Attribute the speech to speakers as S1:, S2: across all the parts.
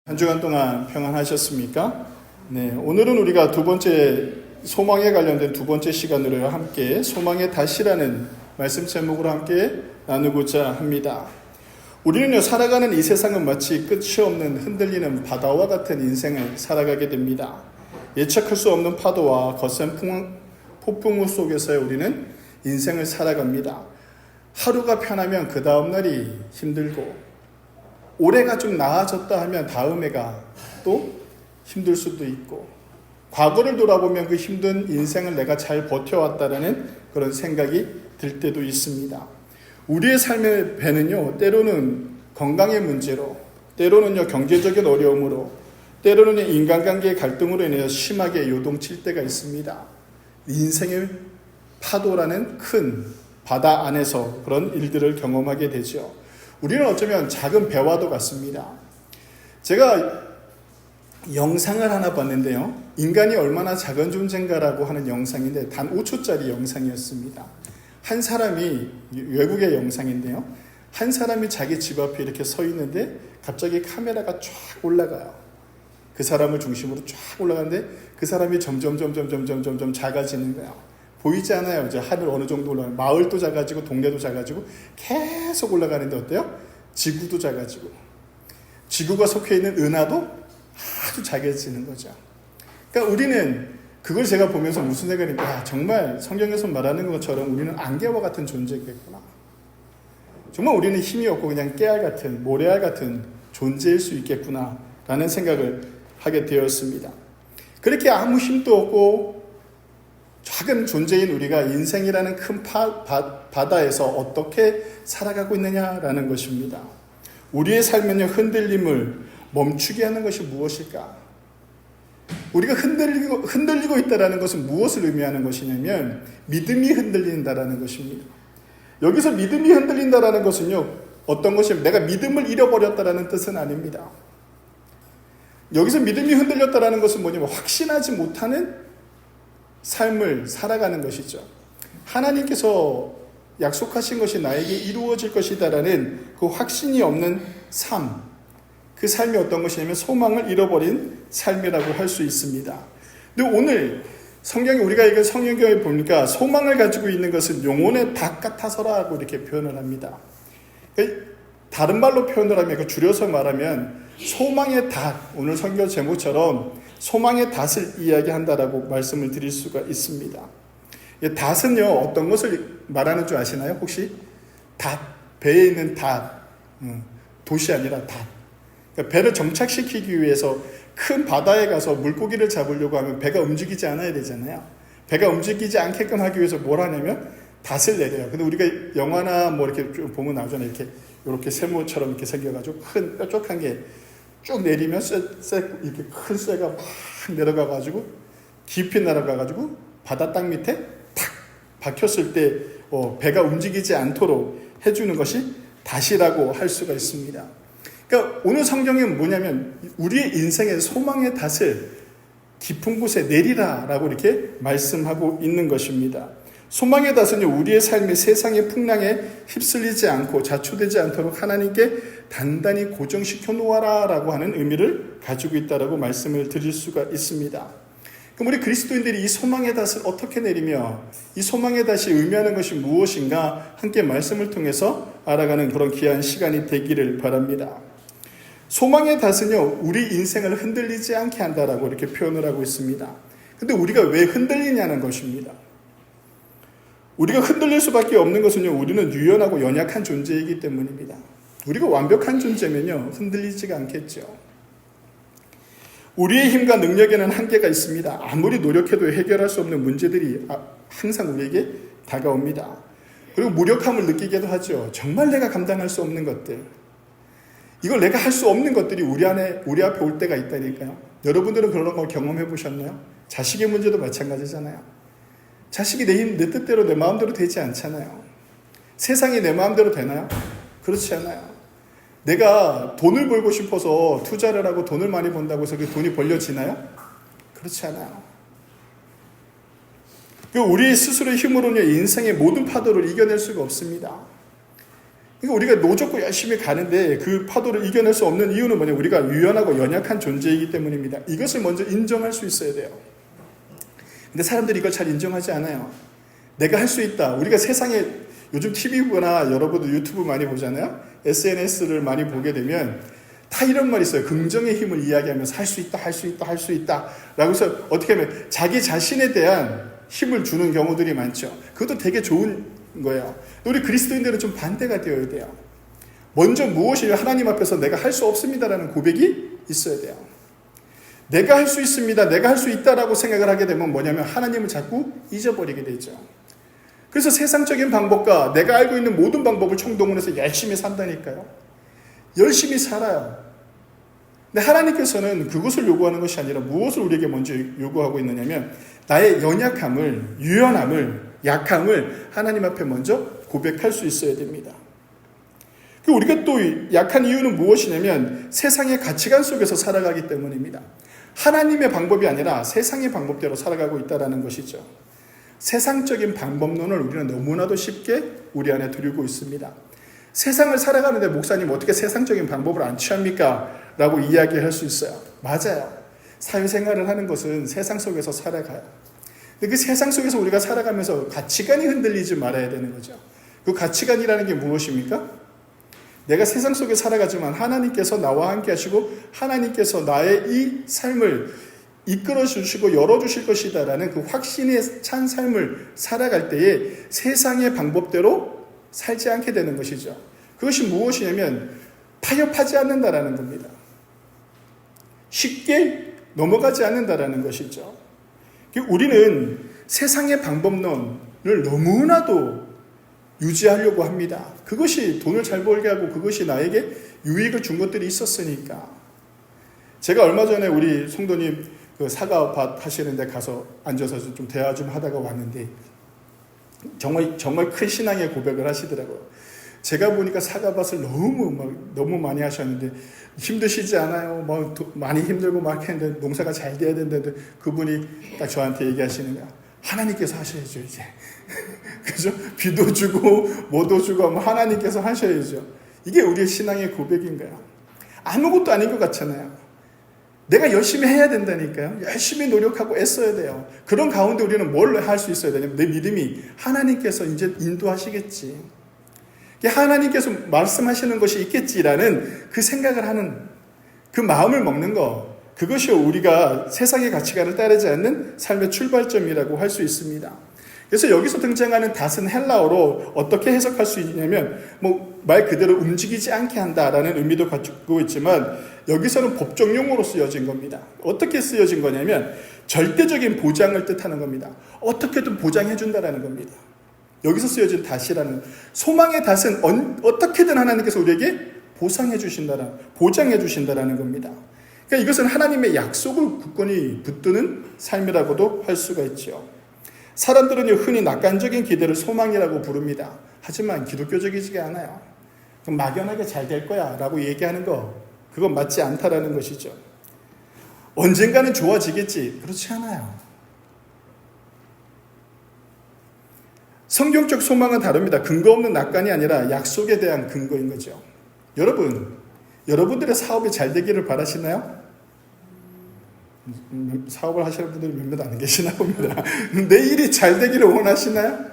S1: 한 주간 동안 평안하셨습니까? 네, 오늘은 우리가 두 번째 소망에 관련된 두 번째 시간으로 함께 소망의 다시라는 말씀 제목으로 함께 나누고자 합니다. 우리는요, 살아가는 이 세상은 마치 끝이 없는 흔들리는 바다와 같은 인생을 살아가게 됩니다. 예측할 수 없는 파도와 거센 폭풍우 속에서 우리는 인생을 살아갑니다. 하루가 편하면 그 다음 날이 힘들고, 올해가 좀 나아졌다 하면 다음 해가 또 힘들 수도 있고, 과거를 돌아보면 그 힘든 인생을 내가 잘 버텨왔다라는 그런 생각이 들 때도 있습니다. 우리의 삶의 배는요, 때로는 건강의 문제로, 때로는요, 경제적인 어려움으로, 때로는 인간관계의 갈등으로 인해서 심하게 요동칠 때가 있습니다. 인생의 파도라는 큰 바다 안에서 그런 일들을 경험하게 되죠. 우리는 어쩌면 작은 배와도 같습니다. 제가 영상을 하나 봤는데요, 인간이 얼마나 작은 존재인가라고 하는 영상인데 단 5초짜리 영상이었습니다. 한 사람이, 외국의 영상인데요, 한 사람이 자기 집 앞에 이렇게 서 있는데 갑자기 카메라가 쫙 올라가요. 그 사람을 중심으로 쫙 올라가는데 그 사람이 점점 작아지는 거예요. 보이지 않아요. 이제 하늘 어느 정도 올라가요. 마을도 작아지고 동네도 작아지고 계속 올라가는데 어때요? 지구도 작아지고, 지구가 속해 있는 은하도 아주 작아지는 거죠. 그러니까 우리는 그걸 제가 보면서 무슨 생각이냐, 정말 성경에서 말하는 것처럼 우리는 안개와 같은 존재겠구나. 정말 우리는 힘이 없고 그냥 깨알 같은, 모래알 같은 존재일 수 있겠구나 라는 생각을 하게 되었습니다. 그렇게 아무 힘도 없고 작은 존재인 우리가 인생이라는 큰 바다에서 어떻게 살아가고 있느냐라는 것입니다. 우리의 삶은요, 흔들림을 멈추게 하는 것이 무엇일까? 우리가 흔들리고 있다는 것은 무엇을 의미하는 것이냐면 믿음이 흔들린다라는 것입니다. 여기서 믿음이 흔들린다라는 것은요, 어떤 것이냐면 내가 믿음을 잃어버렸다라는 뜻은 아닙니다. 여기서 믿음이 흔들렸다라는 것은 뭐냐면 확신하지 못하는 삶을 살아가는 것이죠. 하나님께서 약속하신 것이 나에게 이루어질 것이다라는 그 확신이 없는 삶, 그 삶이 어떤 것이냐면 소망을 잃어버린 삶이라고 할 수 있습니다. 근데 오늘 성경에, 우리가 읽은 성경에 보니까 소망을 가지고 있는 것은 영혼의 닭 같아서라고 이렇게 표현을 합니다. 다른 말로 표현을 하면, 줄여서 말하면 소망의 닭, 오늘 성경 제목처럼 소망의 닷을 이야기한다라고 말씀을 드릴 수가 있습니다. 닷은요, 어떤 것을 말하는 줄 아시나요? 혹시? 닷, 배에 있는 닷, 돛이 아니라 닷. 그러니까 배를 정착시키기 위해서 큰 바다에 가서 물고기를 잡으려고 하면 배가 움직이지 않아야 되잖아요. 배가 움직이지 않게끔 하기 위해서 뭘 하냐면 닷을 내려요. 근데 우리가 영화나 뭐 이렇게 보면 나오잖아요. 이렇게 세모처럼 이렇게 생겨가지고 큰 뾰족한 게 쭉 내리면 이렇게 큰 쇠가 막 내려가가지고 깊이 내려가가지고 바다 땅 밑에 탁 박혔을 때 배가 움직이지 않도록 해주는 것이 닷이라고 할 수가 있습니다. 그러니까 오늘 성경은 뭐냐면 우리의 인생의 소망의 닷을 깊은 곳에 내리라라고 이렇게 말씀하고 있는 것입니다. 소망의 닷은요, 우리의 삶이 세상의 풍랑에 휩쓸리지 않고 자초되지 않도록 하나님께 단단히 고정시켜 놓아라라고 하는 의미를 가지고 있다라고 말씀을 드릴 수가 있습니다. 그럼 우리 그리스도인들이 이 소망의 닷을 어떻게 내리며 이 소망의 닷이 의미하는 것이 무엇인가 함께 말씀을 통해서 알아가는 그런 귀한 시간이 되기를 바랍니다. 소망의 닷은요, 우리 인생을 흔들리지 않게 한다라고 이렇게 표현을 하고 있습니다. 근데 우리가 왜 흔들리냐는 것입니다. 우리가 흔들릴 수밖에 없는 것은요, 우리는 유연하고 연약한 존재이기 때문입니다. 우리가 완벽한 존재면요, 흔들리지가 않겠죠. 우리의 힘과 능력에는 한계가 있습니다. 아무리 노력해도 해결할 수 없는 문제들이 항상 우리에게 다가옵니다. 그리고 무력함을 느끼기도 하죠. 정말 내가 감당할 수 없는 것들, 이걸 내가 할 수 없는 것들이 우리 앞에 올 때가 있다니까요. 여러분들은 그런 거 경험해 보셨나요? 자식의 문제도 마찬가지잖아요. 자식이 내 뜻대로 내 마음대로 되지 않잖아요. 세상이 내 마음대로 되나요? 그렇지 않아요. 내가 돈을 벌고 싶어서 투자를 하고 돈을 많이 번다고 해서 그 돈이 벌려지나요? 그렇지 않아요. 우리 스스로의 힘으로는 인생의 모든 파도를 이겨낼 수가 없습니다. 그러니까 우리가 노젓고 열심히 가는데 그 파도를 이겨낼 수 없는 이유는 뭐냐? 우리가 유연하고 연약한 존재이기 때문입니다. 이것을 먼저 인정할 수 있어야 돼요. 근데 사람들이 이걸 잘 인정하지 않아요. 내가 할 수 있다. 우리가 세상에 요즘 TV 보거나 여러분도 유튜브 많이 보잖아요. SNS를 많이 보게 되면 다 이런 말이 있어요. 긍정의 힘을 이야기하면서 할 수 있다, 할 수 있다, 할 수 있다. 라고 해서 어떻게 하면 자기 자신에 대한 힘을 주는 경우들이 많죠. 그것도 되게 좋은 거예요. 우리 그리스도인들은 좀 반대가 되어야 돼요. 먼저 무엇이 하나님 앞에서 내가 할 수 없습니다라는 고백이 있어야 돼요. 내가 할 수 있습니다. 내가 할 수 있다라고 생각을 하게 되면 뭐냐면 하나님을 자꾸 잊어버리게 되죠. 그래서 세상적인 방법과 내가 알고 있는 모든 방법을 총동원해서 열심히 산다니까요. 열심히 살아요. 근데 하나님께서는 그것을 요구하는 것이 아니라 무엇을 우리에게 먼저 요구하고 있느냐면 나의 연약함을, 유연함을, 약함을 하나님 앞에 먼저 고백할 수 있어야 됩니다. 우리가 또 약한 이유는 무엇이냐면 세상의 가치관 속에서 살아가기 때문입니다. 하나님의 방법이 아니라 세상의 방법대로 살아가고 있다는 것이죠. 세상적인 방법론을 우리는 너무나도 쉽게 우리 안에 두르고 있습니다. 세상을 살아가는데 목사님 어떻게 세상적인 방법을 안 취합니까? 라고 이야기할 수 있어요. 맞아요. 사회생활을 하는 것은 세상 속에서 살아가요. 근데 그 세상 속에서 우리가 살아가면서 가치관이 흔들리지 말아야 되는 거죠. 그 가치관이라는 게 무엇입니까? 내가 세상 속에 살아가지만 하나님께서 나와 함께 하시고 하나님께서 나의 이 삶을 이끌어 주시고 열어주실 것이다라는 그 확신에 찬 삶을 살아갈 때에 세상의 방법대로 살지 않게 되는 것이죠. 그것이 무엇이냐면 타협하지 않는다라는 겁니다. 쉽게 넘어가지 않는다라는 것이죠. 우리는 세상의 방법론을 너무나도 유지하려고 합니다. 그것이 돈을 잘 벌게 하고 그것이 나에게 유익을 준 것들이 있었으니까. 제가 얼마 전에 우리 성도님 그 사과밭 하시는 데 가서 앉아서 좀 대화 좀 하다가 왔는데 정말 큰 신앙의 고백을 하시더라고요. 제가 보니까 사과밭을 너무 많이 하셨는데 힘드시지 않아요? 많이 힘들고 막 했는데 농사가 잘 돼야 된다는데 그분이 딱 저한테 얘기하시는 거야. 하나님께서 하셔야죠, 이제. 그죠? 비도 주고 뭐도 주고 하나님께서 하셔야죠. 이게 우리의 신앙의 고백인 거야. 아무것도 아닌 것 같잖아요. 내가 열심히 해야 된다니까요. 열심히 노력하고 애써야 돼요. 그런 가운데 우리는 뭘 할 수 있어야 되냐면 내 믿음이 하나님께서 이제 인도하시겠지. 하나님께서 말씀하시는 것이 있겠지라는 그 생각을 하는 그 마음을 먹는 거. 그것이 우리가 세상의 가치관을 따르지 않는 삶의 출발점이라고 할 수 있습니다. 그래서 여기서 등장하는 닷은 헬라어로 어떻게 해석할 수 있냐면 말 그대로 움직이지 않게 한다라는 의미도 가지고 있지만 여기서는 법적 용어로 쓰여진 겁니다. 어떻게 쓰여진 거냐면 절대적인 보장을 뜻하는 겁니다. 어떻게든 보장해 준다라는 겁니다. 여기서 쓰여진 닷이라는 소망의 닷은 어떻게든 하나님께서 우리에게 보상해 주신다라는 겁니다. 그러니까 이것은 하나님의 약속을 굳건히 붙드는 삶이라고도 할 수가 있죠. 사람들은 흔히 낙관적인 기대를 소망이라고 부릅니다. 하지만 기독교적이지 않아요. 막연하게 잘 될 거야 라고 얘기하는 거 그건 맞지 않다라는 것이죠. 언젠가는 좋아지겠지. 그렇지 않아요. 성경적 소망은 다릅니다. 근거 없는 낙관이 아니라 약속에 대한 근거인 거죠. 여러분들의 사업이 잘 되기를 바라시나요? 사업을 하시는 분들이 몇몇 안 계시나 봅니다. 내 일이 잘 되기를 원하시나요?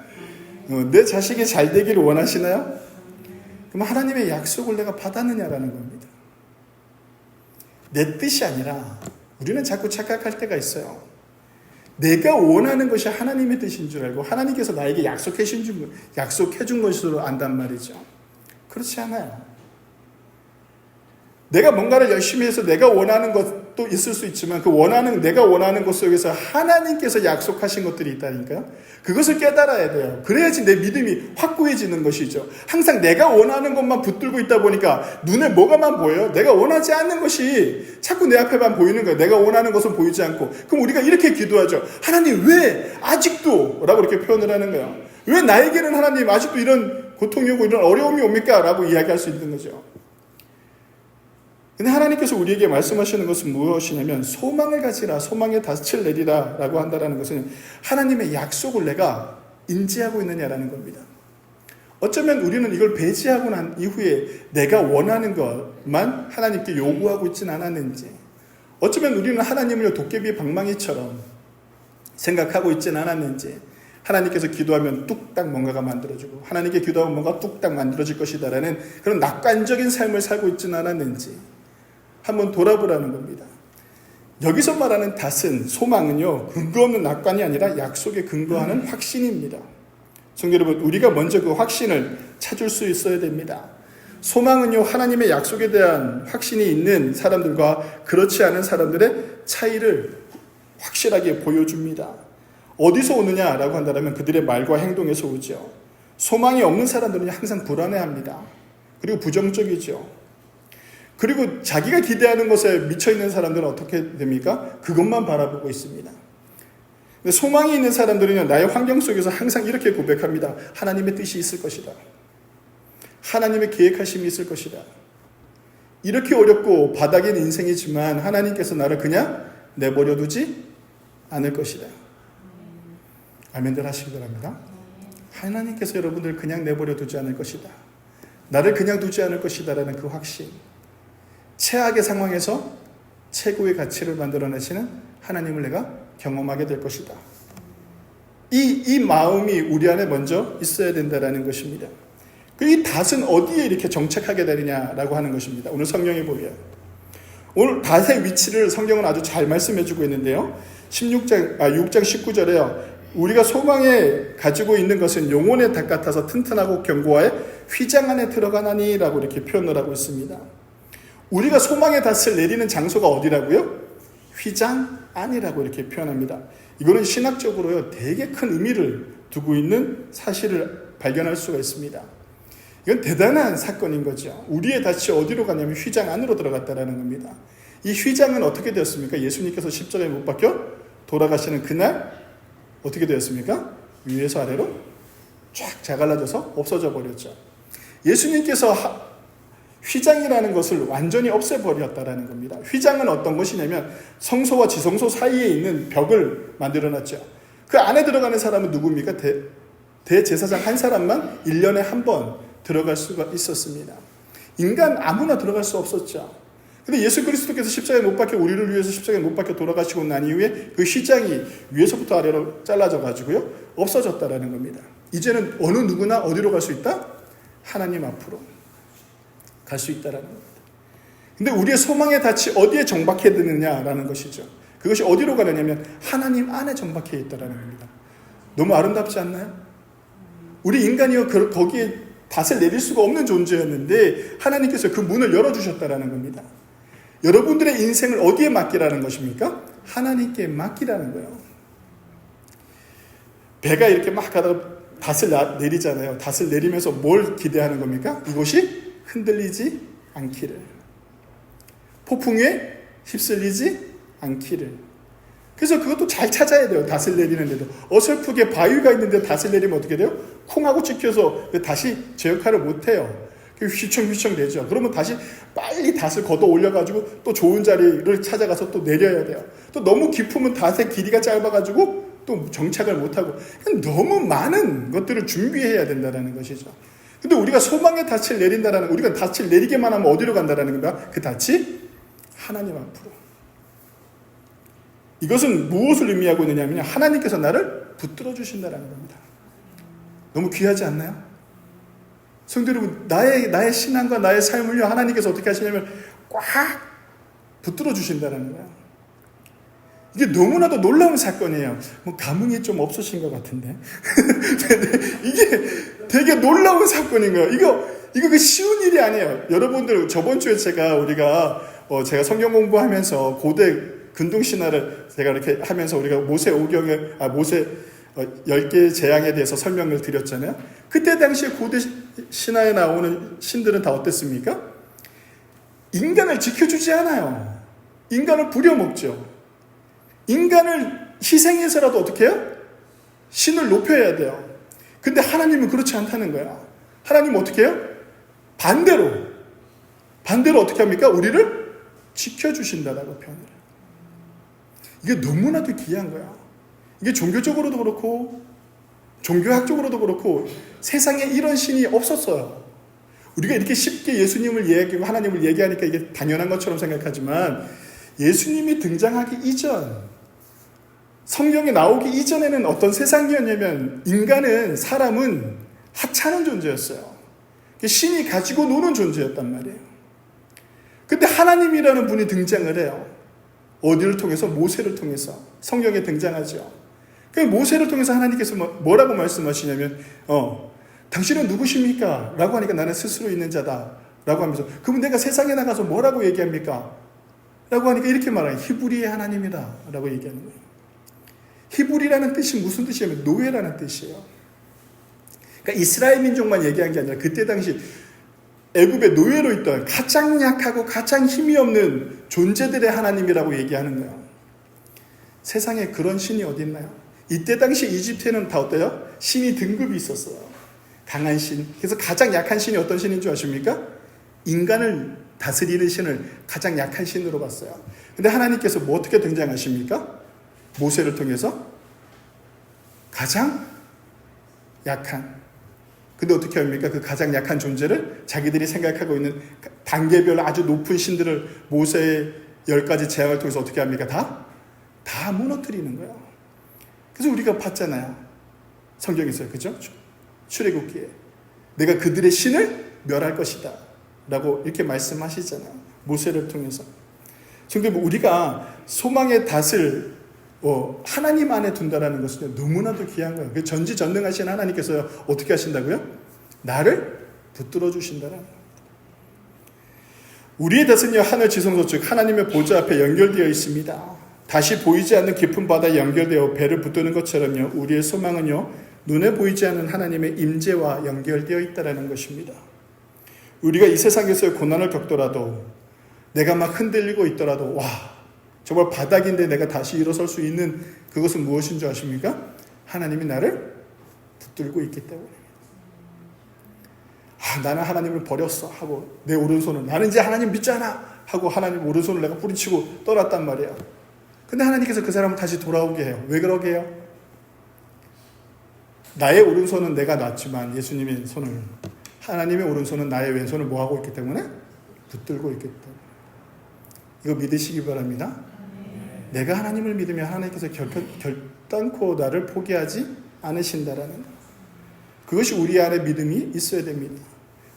S1: 내 자식이 잘 되기를 원하시나요? 그럼 하나님의 약속을 내가 받았느냐라는 겁니다. 내 뜻이 아니라 우리는 자꾸 착각할 때가 있어요. 내가 원하는 것이 하나님의 뜻인 줄 알고 하나님께서 나에게 약속해 준 것으로 안단 말이죠. 그렇지 않아요. 내가 뭔가를 열심히 해서 내가 원하는 것도 있을 수 있지만 내가 원하는 것 속에서 하나님께서 약속하신 것들이 있다니까요. 그것을 깨달아야 돼요. 그래야지 내 믿음이 확고해지는 것이죠. 항상 내가 원하는 것만 붙들고 있다 보니까 눈에 뭐가만 보여요? 내가 원하지 않는 것이 자꾸 내 앞에만 보이는 거예요. 내가 원하는 것은 보이지 않고. 그럼 우리가 이렇게 기도하죠. 하나님 왜 아직도? 라고 이렇게 표현을 하는 거예요. 왜 나에게는 하나님 아직도 이런 고통이 오고 이런 어려움이 옵니까? 라고 이야기할 수 있는 거죠. 근데 하나님께서 우리에게 말씀하시는 것은 무엇이냐면 소망을 가지라, 소망의 닻을 내리라 라고 한다는 것은 하나님의 약속을 내가 인지하고 있느냐라는 겁니다. 어쩌면 우리는 이걸 배제하고 난 이후에 내가 원하는 것만 하나님께 요구하고 있진 않았는지, 어쩌면 우리는 하나님을 도깨비 방망이처럼 생각하고 있진 않았는지, 하나님께서 기도하면 뚝딱 뭔가가 만들어지고 하나님께 기도하면 뭔가 뚝딱 만들어질 것이다라는 그런 낙관적인 삶을 살고 있진 않았는지 한번 돌아보라는 겁니다. 여기서 말하는 닷은, 소망은요, 근거 없는 낙관이 아니라 약속에 근거하는 확신입니다. 성도 여러분, 우리가 먼저 그 확신을 찾을 수 있어야 됩니다. 소망은요, 하나님의 약속에 대한 확신이 있는 사람들과 그렇지 않은 사람들의 차이를 확실하게 보여줍니다. 어디서 오느냐라고 한다면 그들의 말과 행동에서 오죠. 소망이 없는 사람들은 항상 불안해합니다. 그리고 부정적이죠. 그리고 자기가 기대하는 것에 미쳐있는 사람들은 어떻게 됩니까? 그것만 바라보고 있습니다. 근데 소망이 있는 사람들은요, 나의 환경 속에서 항상 이렇게 고백합니다. 하나님의 뜻이 있을 것이다. 하나님의 계획하심이 있을 것이다. 이렇게 어렵고 바닥인 인생이지만 하나님께서 나를 그냥 내버려 두지 않을 것이다. 아멘들 하시기 바랍니다. 하나님께서 여러분들 그냥 내버려 두지 않을 것이다. 나를 그냥 두지 않을 것이다라는 그 확신. 최악의 상황에서 최고의 가치를 만들어내시는 하나님을 내가 경험하게 될 것이다. 이 마음이 우리 안에 먼저 있어야 된다는 것입니다. 이 닷은 어디에 이렇게 정착하게 되느냐라고 하는 것입니다. 오늘 성경에 보면 오늘 닷의 위치를 성경은 아주 잘 말씀해주고 있는데요. 6장 19절에요. 우리가 소망에 가지고 있는 것은 영혼의 닷 같아서 튼튼하고 견고하여 휘장 안에 들어가나니 라고 이렇게 표현을 하고 있습니다. 우리가 소망의 닷을 내리는 장소가 어디라고요? 휘장 안이라고 이렇게 표현합니다. 이거는 신학적으로요, 되게 큰 의미를 두고 있는 사실을 발견할 수가 있습니다. 이건 대단한 사건인 거죠. 우리의 닷이 어디로 가냐면 휘장 안으로 들어갔다라는 겁니다. 이 휘장은 어떻게 되었습니까? 예수님께서 십자가에 못 박혀 돌아가시는 그날 어떻게 되었습니까? 위에서 아래로 쫙 자갈라져서 없어져 버렸죠. 예수님께서 휘장이라는 것을 완전히 없애버렸다라는 겁니다. 휘장은 어떤 것이냐면 성소와 지성소 사이에 있는 벽을 만들어놨죠. 그 안에 들어가는 사람은 누굽니까? 대제사장 한 사람만 1년에 한 번 들어갈 수가 있었습니다. 인간 아무나 들어갈 수 없었죠. 근데 예수 그리스도께서 십자가에 못 박혀 우리를 위해서 십자가에 못 박혀 돌아가시고 난 이후에 그 휘장이 위에서부터 아래로 잘라져 가지고요, 없어졌다라는 겁니다. 이제는 어느 누구나 어디로 갈 수 있다? 하나님 앞으로 갈 수 있다라는 겁니다. 근데 우리의 소망의 닻이 어디에 정박해 드느냐라는 것이죠. 그것이 어디로 가느냐면 하나님 안에 정박해 있다라는 겁니다. 너무 아름답지 않나요? 우리 인간이요, 거기에 닷을 내릴 수가 없는 존재였는데 하나님께서 그 문을 열어주셨다라는 겁니다. 여러분들의 인생을 어디에 맡기라는 것입니까? 하나님께 맡기라는 거예요. 배가 이렇게 막 가다가 닷을 내리잖아요. 닷을 내리면서 뭘 기대하는 겁니까? 이곳이 흔들리지 않기를. 폭풍에 휩쓸리지 않기를. 그래서 그것도 잘 찾아야 돼요. 닷을 내리는데도. 어설프게 바위가 있는데 닷을 내리면 어떻게 돼요? 콩하고 찍혀서 다시 제 역할을 못해요. 휘청휘청 되죠. 그러면 다시 빨리 닷을 걷어 올려가지고 또 좋은 자리를 찾아가서 또 내려야 돼요. 또 너무 깊으면 닷의 길이가 짧아가지고 또 정착을 못하고, 너무 많은 것들을 준비해야 된다는 것이죠. 근데 우리가 소망의 닻을 내린다라는, 우리가 닻을 내리게만 하면 어디로 간다라는 겁니다. 그 닻이 하나님 앞으로. 이것은 무엇을 의미하고 있느냐면 하나님께서 나를 붙들어 주신다라는 겁니다. 너무 귀하지 않나요? 성도 여러분, 나의 신앙과 나의 삶을요, 하나님께서 어떻게 하시냐면 꽉 붙들어 주신다는 거예요. 이게 너무나도 놀라운 사건이에요. 감흥이 좀 없으신 것 같은데. 이게 되게 놀라운 사건인 거예요. 이거 그 쉬운 일이 아니에요. 여러분들, 저번 주에 우리가 성경 공부하면서 고대 근동신화를 제가 이렇게 하면서 우리가 모세 10개의 재앙에 대해서 설명을 드렸잖아요. 그때 당시에 고대 신화에 나오는 신들은 다 어땠습니까? 인간을 지켜주지 않아요. 인간을 부려먹죠. 인간을 희생해서라도 어떻게 해요? 신을 높여야 돼요. 근데 하나님은 그렇지 않다는 거야. 하나님은 어떻게 해요? 반대로 어떻게 합니까? 우리를 지켜주신다라고 표현을 해요. 이게 너무나도 귀한 거야. 이게 종교적으로도 그렇고 종교학적으로도 그렇고 세상에 이런 신이 없었어요. 우리가 이렇게 쉽게 예수님을 얘기하고 하나님을 얘기하니까 이게 당연한 것처럼 생각하지만 예수님이 등장하기 이전, 성경에 나오기 이전에는 어떤 세상이었냐면 사람은 하찮은 존재였어요. 신이 가지고 노는 존재였단 말이에요. 근데 하나님이라는 분이 등장을 해요. 어디를 통해서? 모세를 통해서. 성경에 등장하죠. 그 모세를 통해서 하나님께서 뭐라고 말씀하시냐면 당신은 누구십니까? 라고 하니까 나는 스스로 있는 자다 라고 하면서 그럼 내가 세상에 나가서 뭐라고 얘기합니까? 라고 하니까 이렇게 말해요. 히브리의 하나님이다 라고 얘기하는 거예요. 히브리라는 뜻이 무슨 뜻이냐면 노예라는 뜻이에요. 그러니까 이스라엘 민족만 얘기한 게 아니라 그때 당시 애굽의 노예로 있던 가장 약하고 가장 힘이 없는 존재들의 하나님이라고 얘기하는 거예요. 세상에 그런 신이 어디 있나요? 이때 당시 이집트에는 다 어때요? 신이 등급이 있었어요. 강한 신. 그래서 가장 약한 신이 어떤 신인 줄 아십니까? 인간을 다스리는 신을 가장 약한 신으로 봤어요. 근데 하나님께서 뭐 어떻게 등장하십니까? 모세를 통해서 가장 약한. 근데 어떻게 합니까? 그 가장 약한 존재를 자기들이 생각하고 있는 단계별 아주 높은 신들을 모세의 10가지 재앙을 통해서 어떻게 합니까? 다 무너뜨리는 거예요. 그래서 우리가 봤잖아요. 성경에서요. 그죠? 출애굽기에. 내가 그들의 신을 멸할 것이다. 라고 이렇게 말씀하시잖아요. 모세를 통해서. 근데 우리가 소망의 닷을 하나님 안에 둔다라는 것은 너무나도 귀한 거예요. 전지전능하신 하나님께서 어떻게 하신다고요? 나를 붙들어 주신다라는 거예요. 우리의 닷은요, 하늘 지성소 즉 하나님의 보좌 앞에 연결되어 있습니다. 다시 보이지 않는 깊은 바다에 연결되어 배를 붙드는 것처럼요, 우리의 소망은요, 눈에 보이지 않는 하나님의 임재와 연결되어 있다라는 것입니다. 우리가 이 세상에서의 고난을 겪더라도, 내가 막 흔들리고 있더라도, 정말 바닥인데 내가 다시 일어설 수 있는 그것은 무엇인 줄 아십니까? 하나님이 나를 붙들고 있기 때문입니다. 나는 하나님을 버렸어 하고 내 오른손을 나는 이제 하나님 믿지 않아 하고 하나님 오른손을 내가 뿌리치고 떠났단 말이야. 근데 하나님께서 그 사람을 다시 돌아오게 해요. 왜 그러게 해요? 나의 오른손은 내가 놨지만 예수님의 손을, 하나님의 오른손은 나의 왼손을 뭐하고 있기 때문에? 붙들고 있기 때문에. 이거 믿으시기 바랍니다. 내가 하나님을 믿으면 하나님께서 결단코 나를 포기하지 않으신다라는 것. 그것이 우리 안에 믿음이 있어야 됩니다.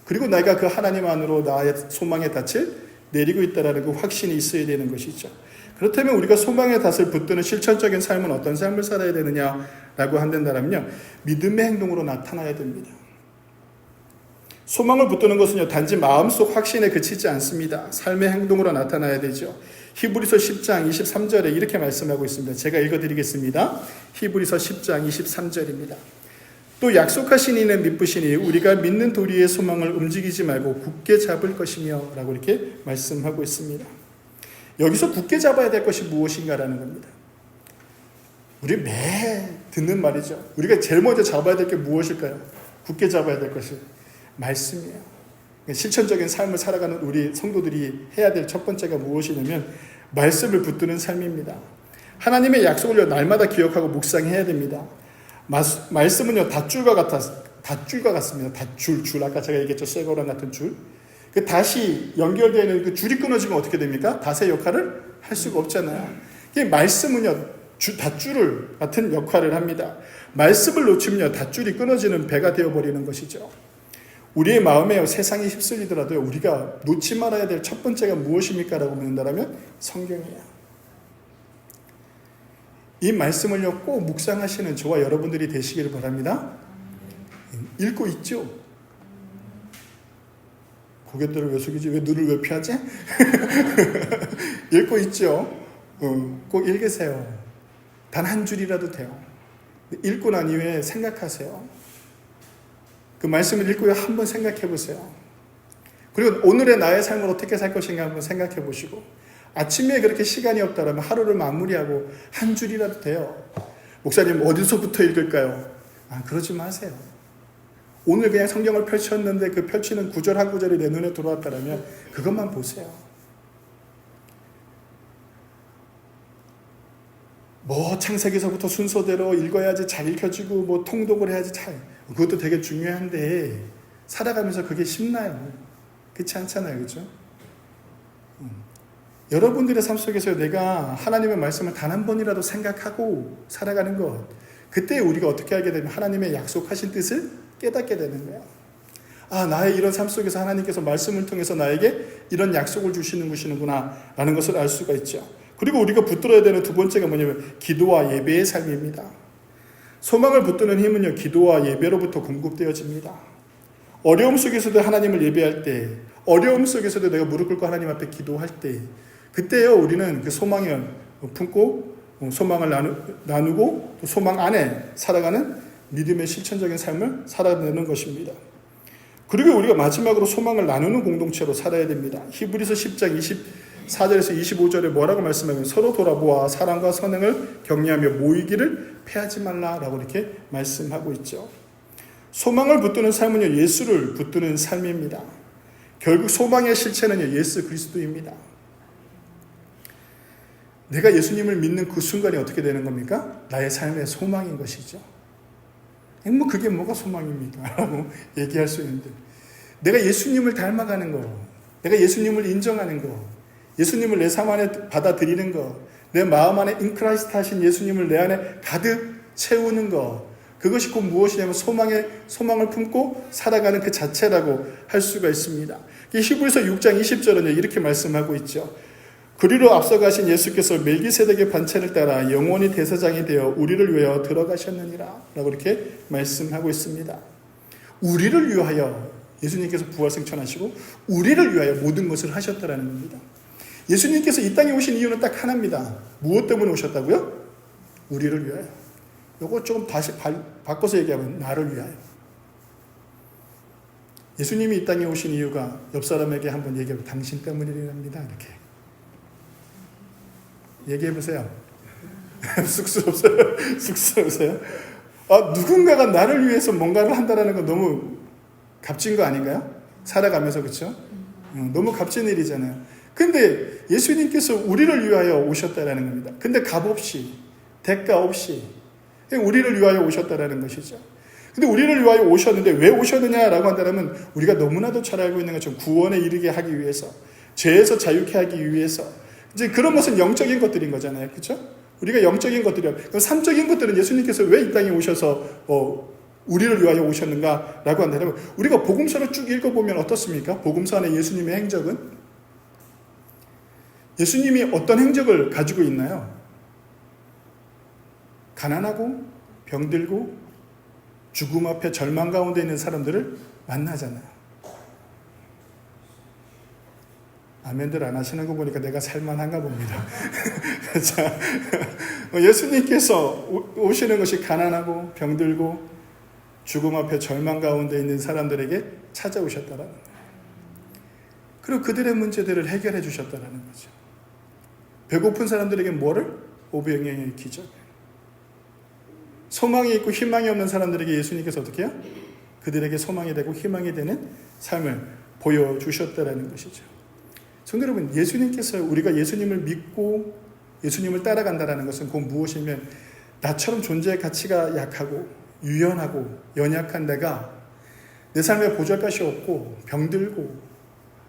S1: 그리고 내가 그 하나님 안으로 나의 소망의 닻을 내리고 있다라는 그 확신이 있어야 되는 것이죠. 그렇다면 우리가 소망의 닷을 붙드는 실천적인 삶은 어떤 삶을 살아야 되느냐라고 한다면요, 믿음의 행동으로 나타나야 됩니다. 소망을 붙드는 것은요, 단지 마음속 확신에 그치지 않습니다. 삶의 행동으로 나타나야 되죠. 히브리서 10장 23절에 이렇게 말씀하고 있습니다. 제가 읽어드리겠습니다. 히브리서 10장 23절입니다. 또 약속하신 이는 미쁘시니 우리가 믿는 도리의 소망을 움직이지 말고 굳게 잡을 것이며 라고 이렇게 말씀하고 있습니다. 여기서 굳게 잡아야 될 것이 무엇인가라는 겁니다. 우리 매 듣는 말이죠. 우리가 제일 먼저 잡아야 될 게 무엇일까요? 굳게 잡아야 될 것이 말씀이에요. 실천적인 삶을 살아가는 우리 성도들이 해야 될 첫 번째가 무엇이냐면 말씀을 붙드는 삶입니다. 하나님의 약속을 날마다 기억하고 묵상해야 됩니다. 말씀은요, 닷줄과 같습니다. 줄. 아까 제가 얘기했죠. 쇠고랑 같은 줄. 그 다시 연결되어 있는 그 줄이 끊어지면 어떻게 됩니까? 닷의 역할을 할 수가 없잖아요. 말씀은요, 닷줄 같은 역할을 합니다. 말씀을 놓치면요, 닷줄이 끊어지는 배가 되어버리는 것이죠. 우리의 마음에 세상이 휩쓸리더라도 우리가 놓지 말아야 될 첫 번째가 무엇입니까? 라고 묻는다면 성경이에요. 이 말씀을요, 꼭 묵상하시는 저와 여러분들이 되시기를 바랍니다. 읽고 있죠? 고개들을 왜 숙이지? 왜 눈을 왜 피하지? 읽고 있죠? 꼭 읽으세요. 단 한 줄이라도 돼요. 읽고 난 이후에 생각하세요. 그 말씀을 읽고 한번 생각해 보세요. 그리고 오늘의 나의 삶을 어떻게 살 것인가 한번 생각해 보시고, 아침에 그렇게 시간이 없다면 하루를 마무리하고 한 줄이라도 돼요. 목사님 어디서부터 읽을까요? 그러지 마세요. 오늘 그냥 성경을 펼쳤는데 그 펼치는 구절 한 구절이 내 눈에 들어왔다면 그것만 보세요. 뭐 창세기서부터 순서대로 읽어야지 잘 읽혀지고 뭐 통독을 해야지 잘, 그것도 되게 중요한데 살아가면서 그게 쉽나요? 그렇지 않잖아요. 그렇죠? 여러분들의 삶 속에서 내가 하나님의 말씀을 단 한 번이라도 생각하고 살아가는 것, 그때 우리가 어떻게 하게 되면 하나님의 약속하신 뜻을 깨닫게 되는 거야. 아, 나의 이런 삶 속에서 하나님께서 말씀을 통해서 나에게 이런 약속을 주시는구나 라는 것을 알 수가 있죠. 그리고 우리가 붙들어야 되는 두 번째가 뭐냐면 기도와 예배의 삶입니다. 소망을 붙드는 힘은요, 기도와 예배로부터 공급되어집니다. 어려움 속에서도 하나님을 예배할 때, 어려움 속에서도 내가 무릎 꿇고 하나님 앞에 기도할 때, 그때요 우리는 그 소망을 품고 소망을 나누고 또 소망 안에 살아가는 믿음의 실천적인 삶을 살아내는 것입니다. 그리고 우리가 마지막으로 소망을 나누는 공동체로 살아야 됩니다. 히브리서 10장 24절에서 25절에 뭐라고 말씀하면 서로 돌아보아 사랑과 선행을 격려하며 모이기를 패하지 말라라고 이렇게 말씀하고 있죠. 소망을 붙드는 삶은요, 예수를 붙드는 삶입니다. 결국 소망의 실체는요, 예수 그리스도입니다. 내가 예수님을 믿는 그 순간이 어떻게 되는 겁니까? 나의 삶의 소망인 것이죠. 뭐 그게 뭐가 소망입니까? 라고 얘기할 수 있는데, 내가 예수님을 닮아가는 거, 내가 예수님을 인정하는 거, 예수님을 내 삶 안에 받아들이는 거, 내 마음 안에 인크라이스트 하신 예수님을 내 안에 가득 채우는 거, 그것이 곧 무엇이냐면 소망을 품고 살아가는 그 자체라고 할 수가 있습니다. 히브리서 6장 20절은 이렇게 말씀하고 있죠. 그리로 앞서가신 예수께서 멜기세덱의 반차를 따라 영원히 대사장이 되어 우리를 위하여 들어가셨느니라 라고 이렇게 말씀하고 있습니다. 우리를 위하여 예수님께서 부활승천하시고 우리를 위하여 모든 것을 하셨다라는 겁니다. 예수님께서 이 땅에 오신 이유는 딱 하나입니다. 무엇 때문에 오셨다고요? 우리를 위하여. 요거 조금 다시 바꿔서 얘기하면 나를 위하여. 예수님이 이 땅에 오신 이유가 옆 사람에게 한번 얘기하면 당신 때문이랍니다. 이렇게 얘기해보세요. 쑥스럽어요? 쑥스러우세요? 아, 누군가가 나를 위해서 뭔가를 한다는 건 너무 값진 거 아닌가요? 살아가면서, 그렇죠? 너무 값진 일이잖아요. 근데 예수님께서 우리를 위하여 오셨다라는 겁니다. 근데 값 없이, 대가 없이 우리를 위하여 오셨다라는 것이죠. 근데 우리를 위하여 오셨는데 왜 오셨느냐라고 한다면 우리가 너무나도 잘 알고 있는 것처럼 구원에 이르게 하기 위해서, 죄에서 자유케 하기 위해서, 이제 그런 것은 영적인 것들인 거잖아요. 그렇죠? 우리가 영적인 것들이요. 그럼 삼적인 것들은 예수님께서 왜 이 땅에 오셔서 우리를 위하여 오셨는가라고 한다면 우리가 복음서를 쭉 읽어보면 어떻습니까? 복음서 안에 예수님의 행적은 예수님이 어떤 행적을 가지고 있나요? 가난하고 병들고 죽음 앞에 절망 가운데 있는 사람들을 만나잖아요. 아멘들 안 하시는 거 보니까 내가 살만한가 봅니다. 자, 예수님께서 오시는 것이 가난하고 병들고 죽음 앞에 절망 가운데 있는 사람들에게 찾아오셨다라는 거예요. 그리고 그들의 문제들을 해결해 주셨다라는 거죠. 배고픈 사람들에게 뭐를? 오병이어의 기적. 소망이 있고 희망이 없는 사람들에게 예수님께서 어떻게 해요? 그들에게 소망이 되고 희망이 되는 삶을 보여주셨다라는 것이죠. 성도 여러분, 예수님께서 우리가 예수님을 믿고 예수님을 따라간다는 것은 곧 무엇이면 나처럼 존재의 가치가 약하고 유연하고 연약한 내가 내 삶에 보잘것이 없고 병들고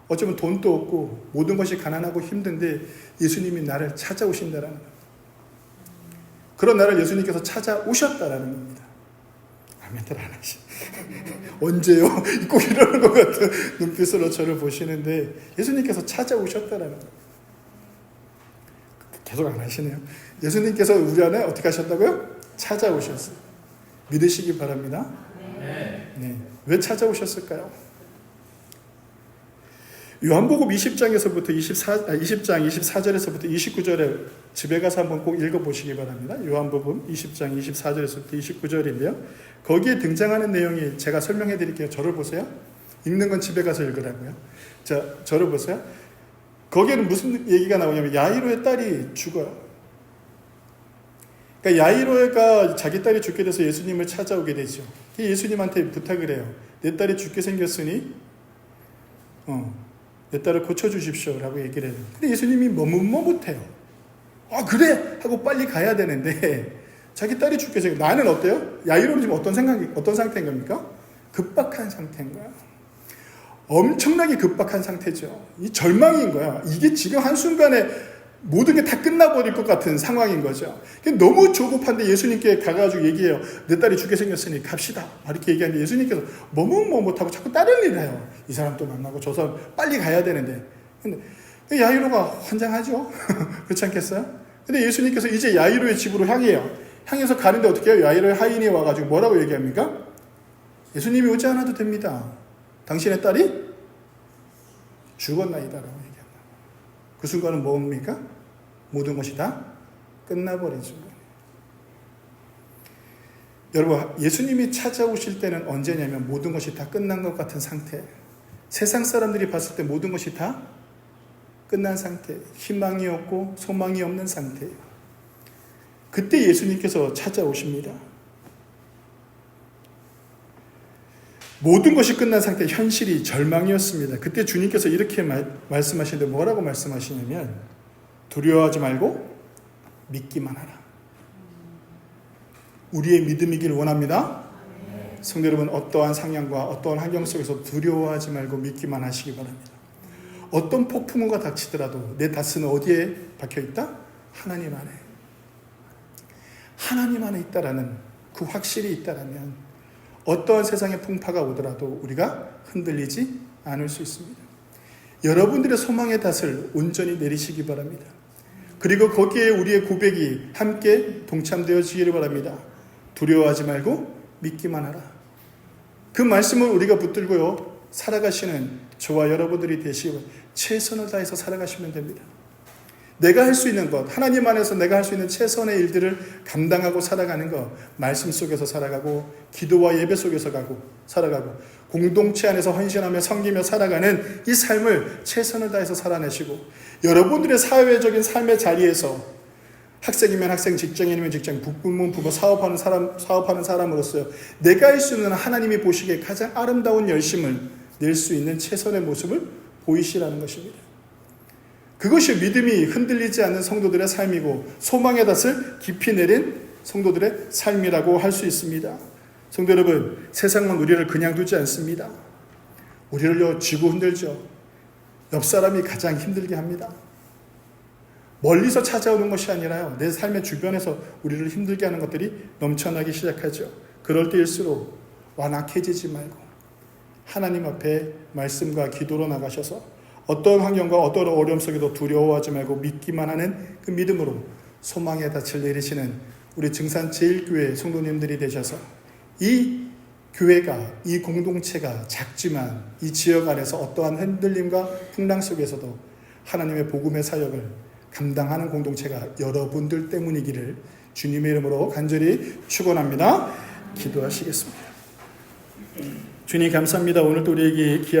S1: 어쩌면 돈도 없고 모든 것이 가난하고 힘든데 예수님이 나를 찾아오신다라는 겁니다. 그런 나를 예수님께서 찾아오셨다라는 겁니다. 아멘들 안 하시. 언제요? 꼭 이러는 것 같은 눈빛으로 저를 보시는데 예수님께서 찾아오셨다라는 거예요. 계속 안 하시네요. 예수님께서 우리 안에 어떻게 하셨다고요? 찾아오셨어요. 믿으시기 바랍니다. 네. 왜 찾아오셨을까요? 요한복음 20장에서부터 20장 24절에서부터 29절에 집에 가서 한번 꼭 읽어보시기 바랍니다. 요한복음 20장 24절에서부터 29절인데요. 거기에 등장하는 내용이 제가 설명해 드릴게요. 저를 보세요. 읽는 건 집에 가서 읽으라고요. 자, 저를 보세요. 거기에는 무슨 얘기가 나오냐면 야이로의 딸이 죽어요. 그러니까 야이로가 자기 딸이 죽게 돼서 예수님을 찾아오게 되죠. 예수님한테 부탁을 해요. 내 딸이 죽게 생겼으니 내 딸을 고쳐주십시오 라고 얘기를 해요. 근데 예수님이 머뭇머뭇해요. 그래 하고 빨리 가야 되는데 자기 딸이 죽게 생겨. 나는 어때요? 야이로는 지금 어떤 상태인 겁니까? 급박한 상태인 거야. 엄청나게 급박한 상태죠. 이 절망인 거야. 이게 지금 한순간에 모든 게 다 끝나버릴 것 같은 상황인 거죠. 너무 조급한데 예수님께 가가지고 얘기해요. 내 딸이 죽게 생겼으니 갑시다. 이렇게 얘기하는데 예수님께서 못하고 자꾸 다른 일을 해요. 이 사람 또 만나고 저 사람 빨리 가야 되는데. 근데 야이로가 환장하죠. 그렇지 않겠어요? 근데 예수님께서 이제 야이로의 집으로 향해서 가는데 어떻게 해요? 야이로의 하인이 와가지고 뭐라고 얘기합니까? 예수님이 오지 않아도 됩니다. 당신의 딸이 죽었나이다라고 얘기합니다. 그 순간은 뭡니까? 모든 것이 다 끝나버린 순간. 여러분, 예수님이 찾아오실 때는 언제냐면 모든 것이 다 끝난 것 같은 상태. 세상 사람들이 봤을 때 모든 것이 다 끝난 상태. 희망이 없고 소망이 없는 상태예요. 그때 예수님께서 찾아오십니다. 모든 것이 끝난 상태, 현실이 절망이었습니다. 그때 주님께서 이렇게 말씀하시는데 뭐라고 말씀하시냐면 두려워하지 말고 믿기만 하라. 우리의 믿음이길 원합니다. 성도 여러분, 어떠한 상황과 어떠한 환경 속에서 두려워하지 말고 믿기만 하시기 바랍니다. 어떤 폭풍우가 닥치더라도 내 닷은 어디에 박혀있다? 하나님 안에. 하나님 안에 있다라는 그 확실히 있다라면 어떠한 세상의 풍파가 오더라도 우리가 흔들리지 않을 수 있습니다. 여러분들의 소망의 닷을 온전히 내리시기 바랍니다. 그리고 거기에 우리의 고백이 함께 동참되어지기를 바랍니다. 두려워하지 말고 믿기만 하라. 그 말씀을 우리가 붙들고요 살아가시는 저와 여러분들이 되시고 최선을 다해서 살아가시면 됩니다. 내가 할 수 있는 것, 하나님 안에서 내가 할 수 있는 최선의 일들을 감당하고 살아가는 것, 말씀 속에서 살아가고 기도와 예배 속에서 살아가고 공동체 안에서 헌신하며 섬기며 살아가는 이 삶을 최선을 다해서 살아내시고 여러분들의 사회적인 삶의 자리에서 학생이면 학생, 직장인이면 직장, 부부면 부부, 사업하는 사람으로서 내가 할 수 있는 하나님이 보시기에 가장 아름다운 열심을 낼 수 있는 최선의 모습을 보이시라는 것입니다. 그것이 믿음이 흔들리지 않는 성도들의 삶이고 소망의 닷을 깊이 내린 성도들의 삶이라고 할 수 있습니다. 성도 여러분, 세상은 우리를 그냥 두지 않습니다. 우리를 쥐고 흔들죠. 옆 사람이 가장 힘들게 합니다. 멀리서 찾아오는 것이 아니라요, 내 삶의 주변에서 우리를 힘들게 하는 것들이 넘쳐나기 시작하죠. 그럴 때일수록 완악해지지 말고 하나님 앞에 말씀과 기도로 나가셔서 어떤 환경과 어떤 어려움 속에도 두려워하지 말고 믿기만 하는 그 믿음으로 소망의 닻을 내리시는 우리 증산 제일교회 성도님들이 되셔서 이 교회가, 이 공동체가 작지만 이 지역 안에서 어떠한 흔들림과 풍랑 속에서도 하나님의 복음의 사역을 감당하는 공동체가 여러분들 때문이기를 주님의 이름으로 간절히 축원합니다. 기도하시겠습니다. 주님 감사합니다. 오늘도 우리에게